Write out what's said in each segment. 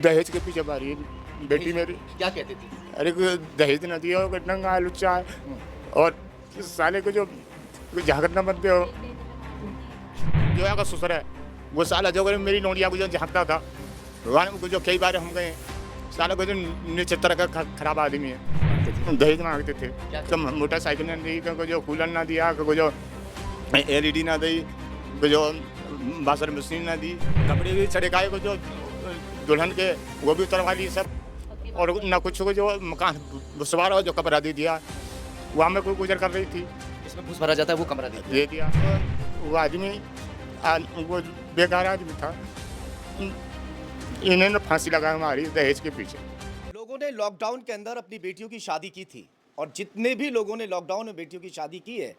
दहेज के पीछे मारी है बेटी मेरी। क्या कहते थे? अरे कोई दहेज न दिया हो, नंगा है, लुच्चा है। और इस साले को जो झांकना बनते हो, जो है का ससुर है वो साला जो मेरी नौनिया को जो झांकता था, भगवान को जो कई बार हम गए, साला को जो नीचे तरह का खराब आदमी है। दहेज मांगते थे तो मोटरसाइकिल ने दी, को जो कूलर ना दिया, को जो LED ना दी, को जो वाशर मशीन ना दी, कपड़े भी चढ़े को जो दुल्हन के वो भी उतरवा ली सब। और ना कुछ को जो मकान भुसवार हो जो कमरा दे दिया, वहाँ में कोई गुजर कर रही थी, इसमें घुस भरा जाता है वो कमरा दे दिया। वो आदमी वो बेकार आदमी था, इन्होंने फांसी लगा हमारी दहेज के पीछे। लोगों ने लॉकडाउन के अंदर अपनी बेटियों की शादी की थी, और जितने भी लोगों ने लॉकडाउन में बेटियों की शादी की है,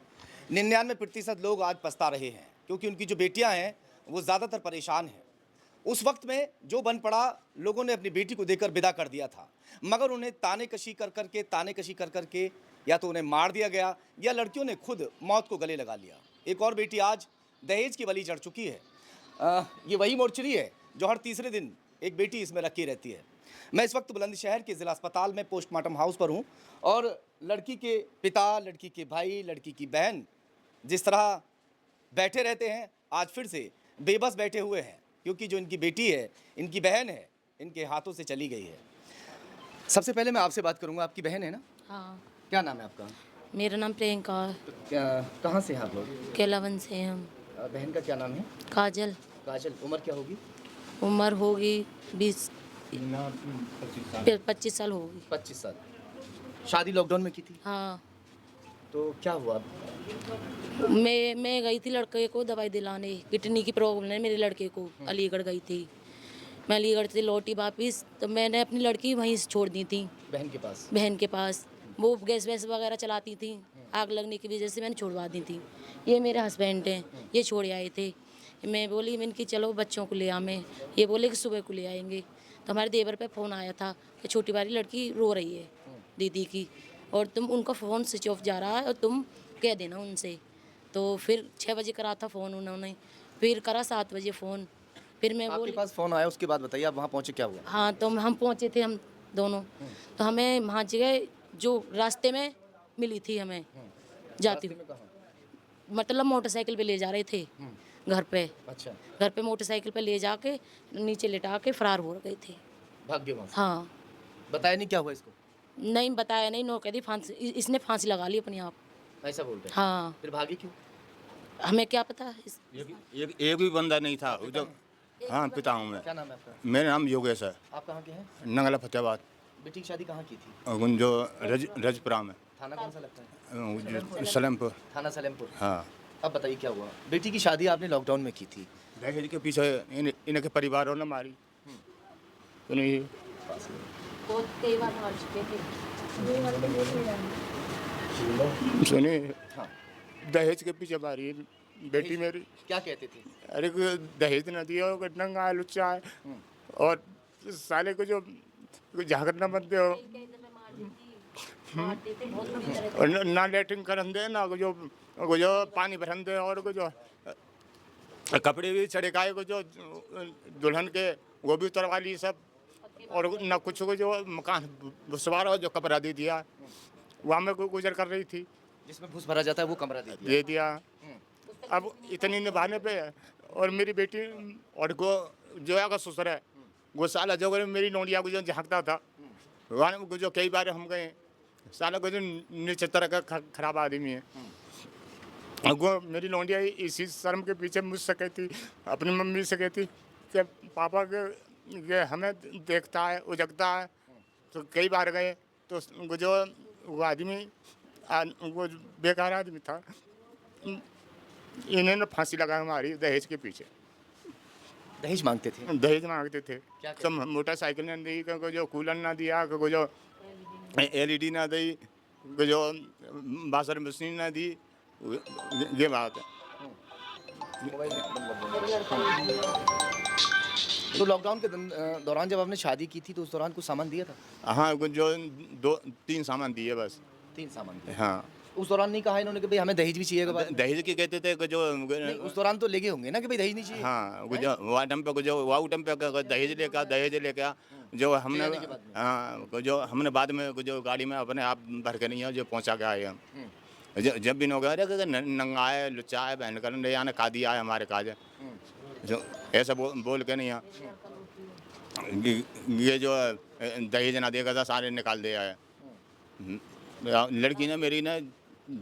99% लोग आज पछता रहे हैं, क्योंकि उनकी जो बेटियां हैं वो ज़्यादातर परेशान हैं। उस वक्त में जो बन पड़ा, लोगों ने अपनी बेटी को देकर विदा कर दिया था, मगर उन्हें ताने कशी कर करके या तो उन्हें मार दिया गया, या लड़कियों ने खुद मौत को गले लगा लिया। एक और बेटी आज दहेज की बलि चढ़ चुकी है। ये वही मोर्चरी है जो हर तीसरे दिन एक बेटी इसमें रखी रहती है। मैं इस वक्त बुलंदशहर के ज़िला अस्पताल में पोस्टमार्टम हाउस पर हूँ, और लड़की के पिता, लड़की के भाई, लड़की की बहन जिस तरह बैठे रहते हैं, आज फिर से बेबस बैठे हुए हैं, क्योंकि जो इनकी बेटी है, इनकी बहन है, इनके हाथों से चली गई है। सबसे पहले मैं आपसे बात करूंगा, आपकी बहन है ना? हाँ, क्या नाम है आपका? मेरा नाम प्रियंका है। तो कहाँ से हैं आप लोग? केलावन से हैं हम। बहन का क्या नाम है? काजल। काजल। उम्र क्या होगी? उम्र होगी 25 साल होगी। 25 साल। शादी लॉकडाउन में की थी? हाँ, तो क्या हुआ? मैं गई थी लड़के को दवाई दिलाने, किडनी की प्रॉब्लम है मेरे लड़के को, अलीगढ़ गई थी। मैं अलीगढ़ से लौटी वापिस, तो मैंने अपनी लड़की वहीं से छोड़ दी थी, बहन के पास? बहन के पास। वो गैस वैस वगैरह चलाती थी, आग लगने की वजह से मैंने छुड़वा दी थी। ये मेरे हस्बैंड हैं, ये छोड़ आए थे। मैं बोली मैंने कि चलो बच्चों को ले आए, ये बोले कि सुबह को ले आएंगे। तो हमारे देवर पे फ़ोन आया था कि छोटी वाली लड़की रो रही है दीदी की, और तुम उनका फ़ोन स्विच ऑफ जा रहा है और तुम कह देना उनसे। तो फिर 6 बजे करा था फ़ोन उन्होंने, फिर करा 7 बजे फ़ोन। फिर मैं आपके पास फ़ोन आया, उसके बाद बताइए आप वहाँ पहुँचे, क्या हुआ? हाँ, तो हम पहुँचे थे, हम दोनों। तो हमें वहाँ जगह जो रास्ते में मिली थी हमें जाती हुई, मतलब मोटरसाइकिल पे ले जा रहे थे घर पे। अच्छा। घर पे मोटरसाइकिल पे ले जाके नीचे लेटा के फरार हो गए थे। भाग गए वहाँ से? हाँ। बताया नहीं क्या हुआ इसको? नहीं बताया नहीं, नो कह दी फांसी, इसने फांसी लगा ली अपने आप। ऐसा बोल रहे हैं? हाँ, फिर भागे क्यों? हमें क्या पता। एक भी बंदा नहीं था जो। हाँ, पिता हूँ मैं। क्या नाम है आपका? मेरा नाम योगेश है, आप कहाँ के हैं? नंगला फतेहाबाद। बेटी की शादी कहाँ की थी? जो रजपुरा में, थाना कौन सा लगता है? सलेमपुर। थाना सलेमपुर। हाँ, अब बताइए क्या हुआ? बेटी की शादी आपने लॉकडाउन में की थी। दहेज के पीछे इनके परिवारों ने मारी। तो नहीं, कई बार मार चुके थे। सुनिए, हाँ। दहेज के पीछे मारी है बेटी मेरी। क्या कहते थे? अरे कोई दहेज न दिया हो, नंगा है, लुच्चा है। और इस साले को जो झांकना बनते हो, और ना लेटरिन करन दे, ना जो पानी भरन दे, और को जो कपड़े भी चढ़े को जो दुल्हन के वो भी उतरवा ली सब। और ना कुछ को जो मकान भुसवार हो जो कमरा दे दिया, वहाँ में कोई गुजर कर रही थी, जिसमें घुस भरा जाता है वो कमरा दे दिया। अब इतनी निभाने पे, और मेरी बेटी और को जो है का ससुर है वो साला जो मेरी नौनिया को जो झांकता था, भगवान को जो कई बार हम गए, साला को जो नीचे तरह का खराब आदमी है। वो मेरी नौनिया इसी शर्म के पीछे मुझसे कहती, अपनी मम्मी से कहती कि पापा के ये हमें देखता है, उजगता है। तो कई बार गए, तो वो जो वो आदमी वो बेकार आदमी था, इन्होंने फांसी लगा हमारी दहेज के पीछे। दहेज मांगते थे? दहेज मांगते थे क्या तो मोटरसाइकिल ने दी, को जो कूलर ना दिया, को जो LED ना दी, को जो वाशर मशीन ना दी, ये बात है। तो लॉकडाउन के दौरान जब आपने शादी की थी, तो उस दौरान कुछ सामान दिया था? हाँ, जो 2-3 सामान दिए बस। 3 सामान दिए। हाँ, उस दौरान नहीं कहा इन्होंने कि भाई हमें दहेज भी चाहिए के बाद में? दहेज की कहते थे कि जो नहीं, उस दौरान तो लेके होंगे ना कि भाई दहेज नहीं चाहिए। हाँ वो जो वाटम पे जो वाउ टम पे दहेज लेके आ, जो हमने ले आने के बाद में। हाँ वो जो हमने बाद में वो जो गाड़ी में अपने आप भर के नहीं है जो पहुंचा के आए हम। जब भी लोग अरे नंगा है लुच्चा है बहन कर ले आने का दिया है हमारे काज जो ऐसा बोल के नहीं है ये जो दहेज ना देगा था सारे निकाल दिया है। लड़की ने मेरी ने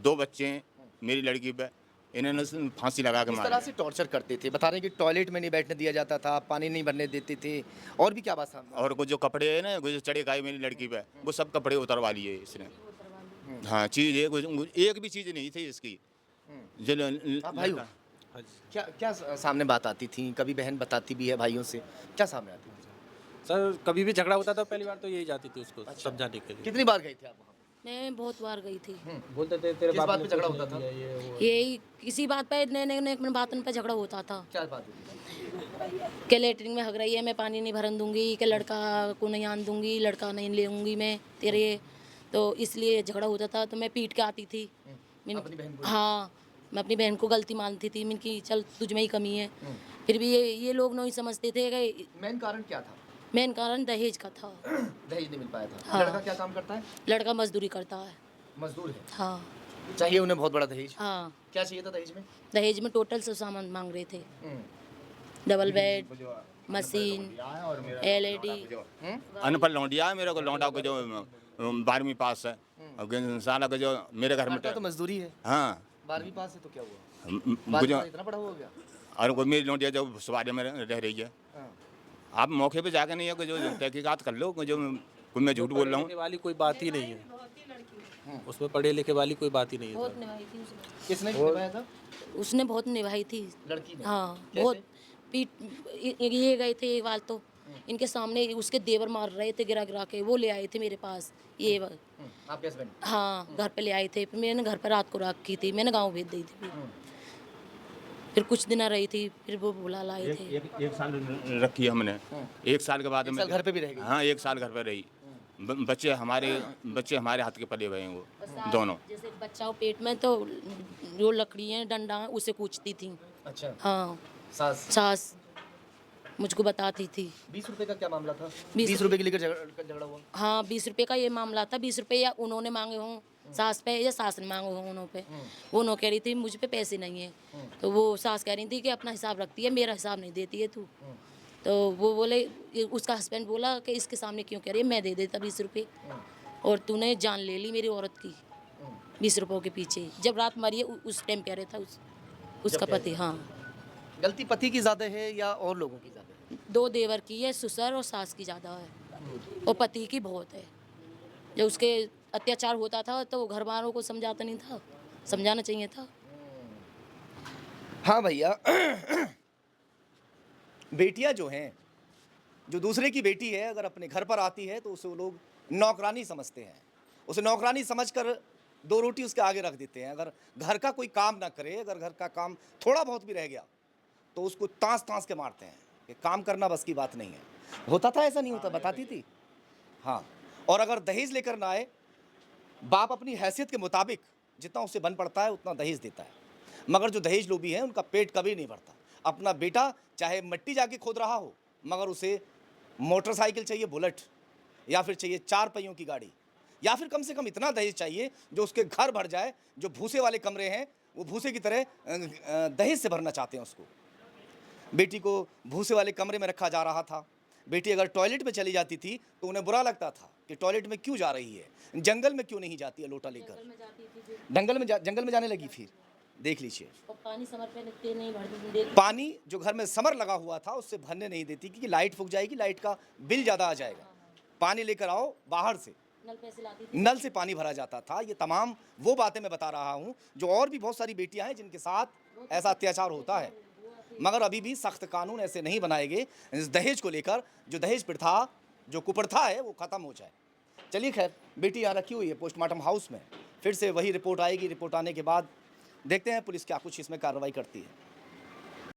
2 बच्चे हैं मेरी लड़की पे इन्होंने फांसी लगा के किस मारा। तरह से टॉर्चर करते थे? बता रहे हैं कि टॉयलेट में नहीं बैठने दिया जाता था, पानी नहीं भरने देते थे, और भी क्या बात सामने? और कुछ जो कपड़े है ना कुछ जो चढ़े खाए मेरी लड़की पे वो सब कपड़े उतरवा लिए इसने। हाँ चीज़ है कुछ एक भी चीज़ नहीं थी इसकी। जो आप भाई हो? क्या क्या सामने बात आती थी? कभी बहन बताती भी है भाइयों से, क्या सामने आती थी? सर कभी भी झगड़ा होता था पहली बार तो यही जाती थी उसको अच्छा। समझाने के लिए। कितनी बार गए थे आप वहाँ? मैं बहुत बार गई थी। बोलते थे तेरे किस बाप बात ने पे झगड़ा कुछ होता नहीं था? दिया, ये वो। यही किसी बात पे नए बातों पे झगड़ा होता था क्या बात होती थी? कि लेटरिन में हग रही है मैं पानी नहीं भरन दूंगी, कि लड़का को नहीं आन दूंगी, लड़का नहीं लेऊंगी मैं तेरे, तो इसलिए झगड़ा होता था। तो मैं पीट के आती थी। अपनी बहन को? हाँ मैं अपनी बहन को गलती मानती थी। मैंने की चल तुझ में ही कमी है। फिर भी ये लोग नहीं समझते थे कि मेन कारण क्या था? मेन कारण दहेज का था। दहेज नहीं मिल पाया था। हाँ। लड़का क्या काम करता है? लड़का मजदूरी करता है। मजदूर है। हाँ चाहिए उन्हें बहुत बड़ा दहेज। हाँ क्या चाहिए था दहेज में? दहेज में टोटल सब सामान मांग रहे थे। Double bed, machine, LED। अनपढ़ लौंडिया है मेरे को लौंडा को जो 12वीं पास है और साला को जो मेरे घर में करता तो मजदूरी है। हाँ 12वीं पास है तो क्या हुआ? मुझे 12वीं पास इतना बड़ा हो गया? और कोई मेरी लौंडिया जो सवारी में रह रही है हाँ। आप मौके पे जाके नहीं है कि जो तहकीकात कर लो कि जो कोई मैं झूठ बोल रहा हूँ। पढ़ने वाली कोई बात ही नहीं है उसमें, पढ़े लिखे वाली कोई बात ही नहीं है बहुत सर। निभाई थी उसने। किसने निभाया था? उसने बहुत निभाई थी। लड़की ने? हाँ कैसे? बहुत पीट ये गए थे एक बार तो इनके सामने उसके देवर मार रहे थे गिरा गिरा के, वो ले आए थे मेरे पास ये आपके हस्बैंड? हाँ घर पे ले आए थे। फिर मैंने घर पे रात को रखी थी, मैंने गांव भेज दी थी। फिर कुछ दिन रही थी, फिर वो बुला लाए थे। एक साल रखी है हमने। 1 साल के बाद एक साल घर पे भी रह गई? हाँ 1 साल घर पे रही। बच्चे हमारे हाथ के पले हुए हैं वो दोनों। जैसे बच्चा हो पेट में तो जो लकड़ी है डंडा है उसे कूचती थी। अच्छा। हाँ सास? सास मुझको बताती थी। 20 रुपए का क्या मामला था? 20 20 रुपए के लेकर झगड़ा हुआ? हाँ 20 रुपये का ये मामला था। 20 रुपये या उन्होंने मांगे हों सास पे या सास ने मांगे हों उन्हों पे। वो उन्हों कह रही थी मुझ पे पैसे नहीं है, तो वो सास कह रही थी कि अपना हिसाब रखती है, मेरा हिसाब नहीं देती है तू। तो वो बोले, उसका हस्बैंड बोला कि इसके सामने क्यों कह रही है, मैं दे देता 20 रुपये और तूने जान ले ली मेरी औरत की 20 रुपयों के पीछे। जब रात मरी है उस टाइम कह रहा था उसका पति। हाँ गलती पति की ज्यादा है या और लोगों की ज्यादा है? 2 देवर की है, ससुर और सास की ज़्यादा है और पति की बहुत है। जब उसके अत्याचार होता था तो घर वालों को समझाता नहीं था, समझाना चाहिए था। हाँ भैया बेटियां जो हैं, जो दूसरे की बेटी है अगर अपने घर पर आती है तो उसे वो लोग नौकरानी समझते हैं। उसे नौकरानी समझकर 2 रोटी उसके आगे रख देते हैं। अगर घर का कोई काम ना करे, अगर घर का काम थोड़ा बहुत भी रह गया तो उसको तांस तांस के मारते हैं कि काम करना बस की बात नहीं है। होता था ऐसा नहीं होता? बताती थी। हाँ, और अगर दहेज लेकर ना आए, बाप अपनी हैसियत के मुताबिक जितना उसे बन पड़ता है उतना दहेज देता है। मगर जो दहेज लोभी हैं उनका पेट कभी नहीं भरता। अपना बेटा चाहे मिट्टी जाके खोद रहा हो मगर उसे मोटरसाइकिल चाहिए बुलेट, या फिर चाहिए 4 पहियों की गाड़ी, या फिर कम से कम इतना दहेज चाहिए जो उसके घर भर जाए। जो भूसे वाले कमरे हैं वो भूसे की तरह दहेज से भरना चाहते हैं उसको। बेटी को भूसे वाले कमरे में रखा जा रहा था। बेटी अगर टॉयलेट में चली जाती थी तो उन्हें बुरा लगता था कि टॉयलेट में क्यों जा रही है, जंगल में क्यों नहीं जाती है लोटा लेकर। जंगल में जाने लगी। फिर देख लीजिए, और पानी समर पे निकते नहीं भरते। पानी जो घर में समर लगा हुआ था उससे भरने नहीं देती क्योंकि लाइट फूक जाएगी, लाइट का बिल ज़्यादा आ जाएगा। पानी लेकर आओ बाहर से, नल पैसे लाती थी। नल से पानी भरा जाता था। ये तमाम वो बातें मैं बता रहा हूँ जो और भी बहुत सारी बेटियां हैं जिनके साथ ऐसा अत्याचार होता है। मगर अभी भी सख्त कानून ऐसे नहीं बनाए गए इस दहेज को लेकर, जो दहेज प्रथा, जो कुप्रथा है वो ख़त्म हो जाए। चलिए खैर, बेटी यहाँ रखी हुई है पोस्टमार्टम हाउस में, फिर से वही रिपोर्ट आएगी। रिपोर्ट आने के बाद देखते हैं पुलिस क्या कुछ इसमें कार्रवाई करती है।